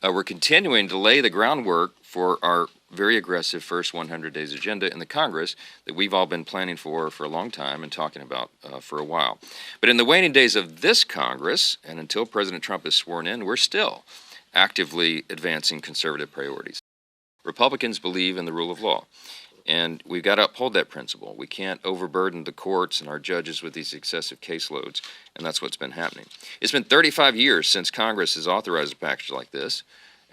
We're continuing to lay the groundwork for our very aggressive first 100 days agenda in the Congress that we've all been planning for a long time and talking about for a while. But in the waning days of this Congress, and until President Trump is sworn in, we're still actively advancing conservative priorities. Republicans believe in the rule of law, and we've got to uphold that principle. We can't overburden the courts and our judges with these excessive caseloads, and that's what's been happening. It's been 35 years since Congress has authorized a package like this,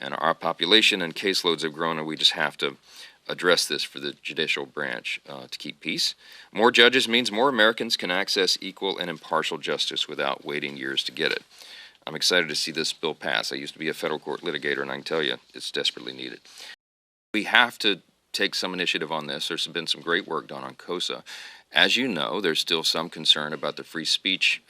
and our population and caseloads have grown, and we just have to address this for the judicial branch to keep peace. More judges means more Americans can access equal and impartial justice without waiting years to get it. I'm excited to see this bill pass. I used to be a federal court litigator, and I can tell you it's desperately needed. We have to take some initiative on this. There's been some great work done on COSA. As you know, there's still some concern about the free speech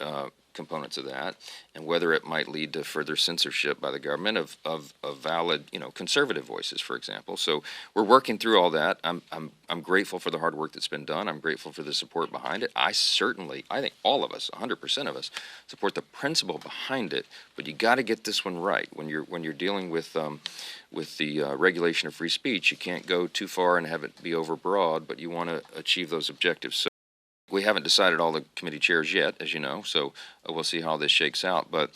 components of that and whether it might lead to further censorship by the government of valid, conservative voices, for example. So we're working through all that. I'm grateful for the hard work that's been done. I'm grateful for the support behind it. I think all of us, 100% of us, support the principle behind it. But you got to get this one right when you're dealing with the regulation of free speech. You can't go too far and have it be overbroad, but you want to achieve those objectives. So we haven't decided all the committee chairs yet, as you know, so we'll see how this shakes out. But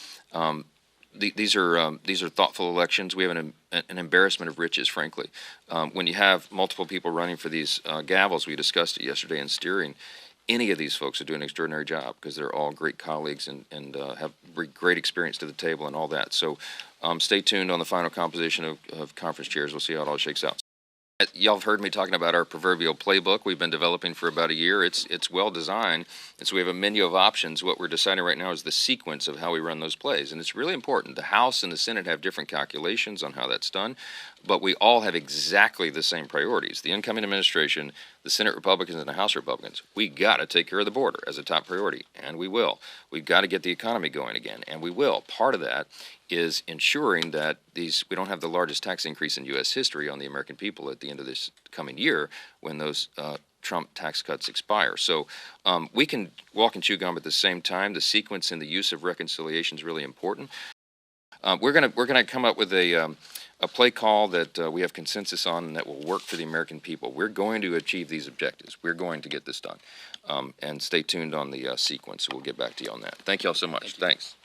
these are thoughtful elections. We have an embarrassment of riches, frankly. When you have multiple people running for these gavels, we discussed it yesterday in steering. Any of these folks are doing an extraordinary job because they're all great colleagues and have great experience to the table and all that. So stay tuned on the final composition of conference chairs. We'll see how it all shakes out. Y'all have heard me talking about our proverbial playbook we've been developing for about a year. It's well designed, and so we have a menu of options. What we're deciding right now is the sequence of how we run those plays, and it's really important. The House and the Senate have different calculations on how that's done, but we all have exactly the same priorities. The incoming administration, the Senate Republicans and the House Republicans, we got to take care of the border as a top priority, and we will. We've got to get the economy going again, and we will. Part of that is ensuring that we don't have the largest tax increase in U.S. history on the American people at the end of this coming year when those Trump tax cuts expire. So we can walk and chew gum at the same time. The sequence and the use of reconciliation is really important. We're gonna come up with a play call that we have consensus on and that will work for the American people. We're going to achieve these objectives. We're going to get this done. And stay tuned on the sequence. We'll get back to you on that. Thank you all so much. Thanks.